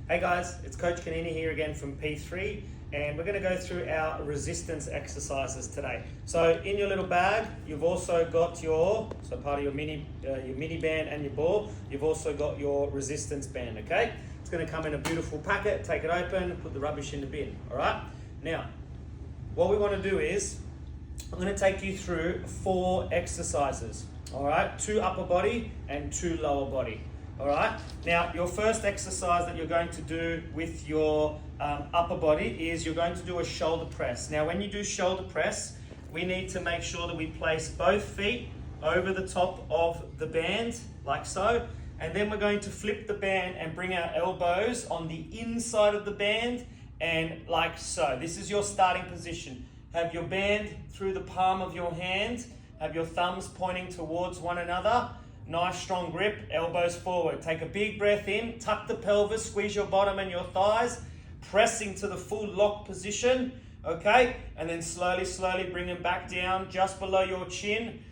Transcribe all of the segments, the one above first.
Hey guys, it's Coach Kanini here again from P3, and we're going to go through our resistance exercises today. So in your little bag, you've also got part of your mini band and your ball, you've also got your resistance band, okay? It's going to come in a beautiful packet, take it open, put the rubbish in the bin, all right? Now, what we want to do is, I'm going to take you through 4 exercises, all right? 2 upper body and 2 lower body. All right. Now, your first exercise that you're going to do with your upper body is you're going to do a shoulder press. Now, when you do shoulder press, we need to make sure that we place both feet over the top of the band, like so. And then we're going to flip the band and bring our elbows on the inside of the band and like so. This is your starting position. Have your band through the palm of your hand. Have your thumbs pointing towards one another. Nice strong grip, elbows forward. Take a big breath in, tuck the pelvis, squeeze your bottom and your thighs, pressing to the full lock position, okay? And then slowly bring them back down just below your chin.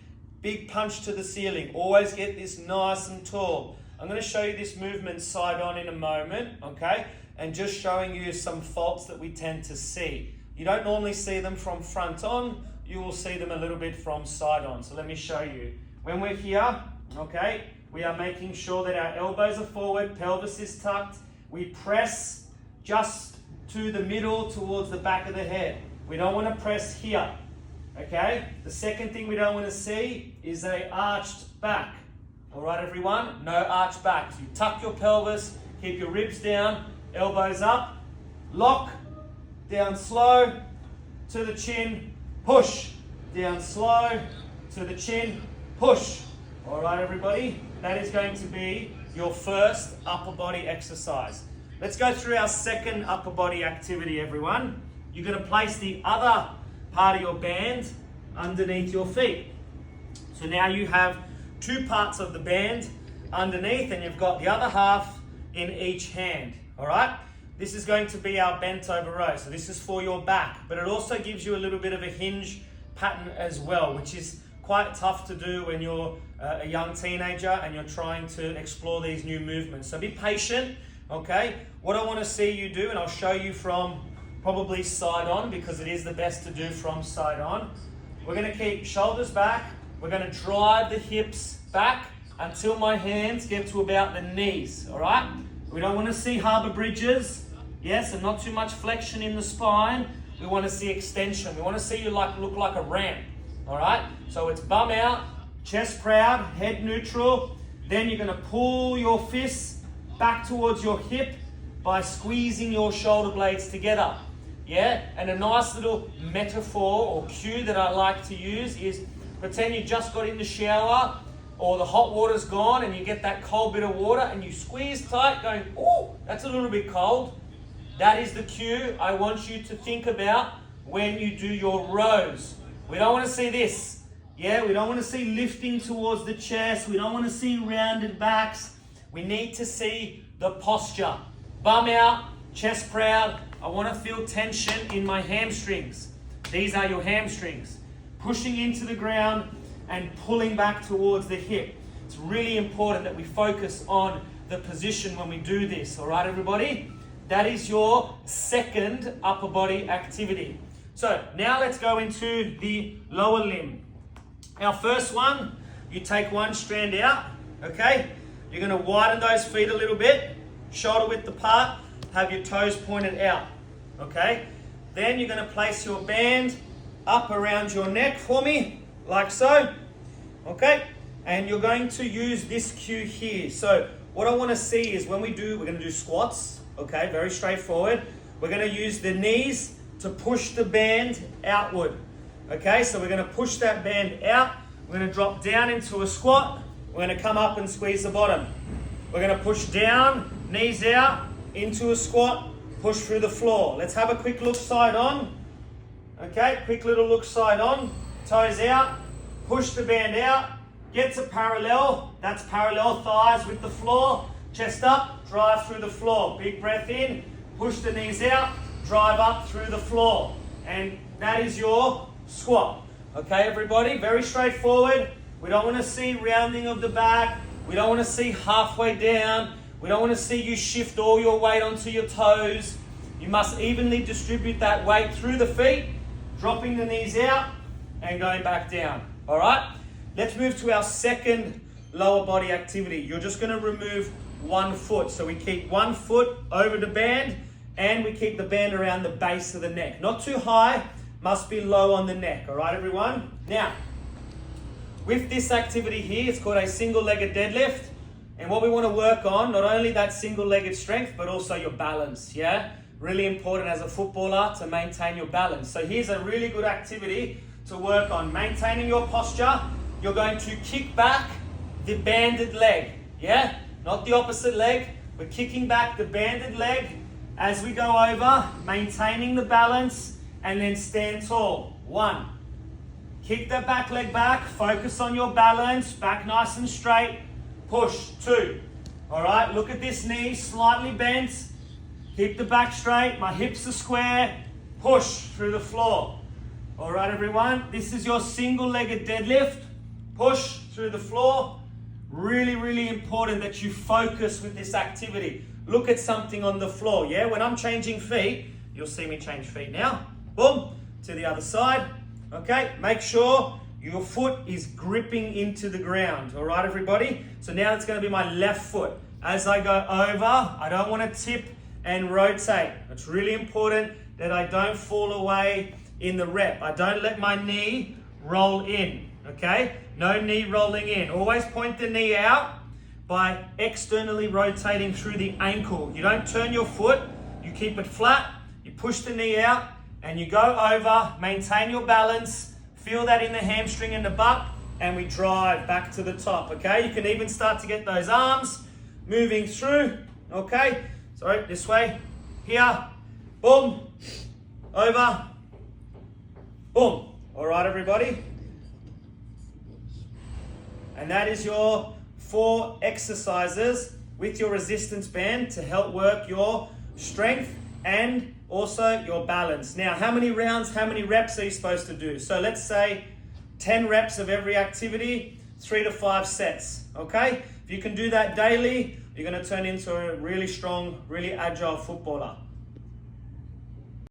Big punch to the ceiling. Always get this nice and tall. I'm gonna show you this movement side on in a moment, okay? And just showing you some faults that we tend to see. You don't normally see them from front on, you will see them a little bit from side on. So let me show you. When we're here, okay, we are making sure that our elbows are forward, pelvis is tucked. We press just to the middle towards the back of the head. We don't want to press here, okay? The second thing we don't want to see is a arched back. All right, everyone? No arched back. So you tuck your pelvis, keep your ribs down, elbows up, lock, down slow, to the chin, push, down slow, to the chin, push. All right, everybody, that is going to be your first upper body exercise. Let's go through our second upper body activity, everyone. You're going to place the other part of your band underneath your feet. So now you have 2 parts of the band underneath and you've got the other half in each hand, all right? This is going to be our bent over row. So this is for your back, but it also gives you a little bit of a hinge pattern as well, which is quite tough to do when you're a young teenager and you're trying to explore these new movements. So be patient, okay? What I want to see you do, and I'll show you from probably side on because it is the best to do from side on. We're going to keep shoulders back. We're going to drive the hips back until my hands get to about the knees, all right? We don't want to see harbor bridges, yes, and not too much flexion in the spine. We want to see extension. We want to see you look like a ramp. All right, so it's bum out, chest proud, head neutral. Then you're going to pull your fists back towards your hip by squeezing your shoulder blades together. Yeah, and a nice little metaphor or cue that I like to use is pretend you just got in the shower or the hot water's gone and you get that cold bit of water and you squeeze tight going, oh, that's a little bit cold. That is the cue I want you to think about when you do your rows. We don't want to see this, yeah? We don't want to see lifting towards the chest. We don't want to see rounded backs. We need to see the posture. Bum out, chest proud. I want to feel tension in my hamstrings. These are your hamstrings. Pushing into the ground and pulling back towards the hip. It's really important that we focus on the position when we do this, all right, everybody? That is your second upper body activity. So now let's go into the lower limb. Our first one, you take one strand out, okay? You're going to widen those feet a little bit, shoulder width apart, have your toes pointed out, okay? Then you're going to place your band up around your neck for me, like so, okay? And you're going to use this cue here. So what I want to see is we're going to do squats, okay? Very straightforward. We're going to use the knees to push the band outward. Okay, so we're going to push that band out. We're going to drop down into a squat. We're going to come up and squeeze the bottom. We're going to push down, knees out, into a squat, push through the floor. Let's have a quick look side on. Okay, quick little look side on. Toes out, push the band out, get to parallel. That's parallel thighs with the floor. Chest up, drive through the floor. Big breath in, push the knees out, drive up through the floor. And that is your squat. Okay, everybody, very straightforward. We don't want to see rounding of the back. We don't want to see halfway down. We don't want to see you shift all your weight onto your toes. You must evenly distribute that weight through the feet, dropping the knees out and going back down. All right? Let's move to our second lower body activity. You're just going to remove one foot. So we keep one foot over the band and we keep the band around the base of the neck. Not too high, must be low on the neck. All right, everyone? Now, with this activity here, it's called a single-legged deadlift. And what we want to work on, not only that single-legged strength, but also your balance, yeah? Really important as a footballer to maintain your balance. So here's a really good activity to work on. Maintaining your posture, you're going to kick back the banded leg, yeah? Not the opposite leg. We're kicking back the banded leg as we go over, maintaining the balance, and then stand tall. 1. Kick that back leg back, focus on your balance, back nice and straight, push. 2. All right, look at this knee, slightly bent, keep the back straight, my hips are square, push through the floor. All right, everyone, this is your single-legged deadlift, push through the floor. Really, really important that you focus with this activity. Look at something on the floor, yeah? When I'm changing feet, you'll see me change feet now. Boom, to the other side. Okay, make sure your foot is gripping into the ground. All right, everybody? So now it's going to be my left foot. As I go over, I don't want to tip and rotate. It's really important that I don't fall away in the rep. I don't let my knee roll in, okay? No knee rolling in. Always point the knee out by externally rotating through the ankle. You don't turn your foot, you keep it flat, you push the knee out, and you go over, maintain your balance, feel that in the hamstring and the butt, and we drive back to the top, okay? You can even start to get those arms moving through, okay? Sorry, this way, here, boom, over, boom. All right, everybody? And that is your 4 exercises with your resistance band to help work your strength and also your balance. Now, how many rounds, how many reps are you supposed to do? So let's say 10 reps of every activity, 3 to 5 sets, okay? If you can do that daily, you're going to turn into a really strong, really agile footballer.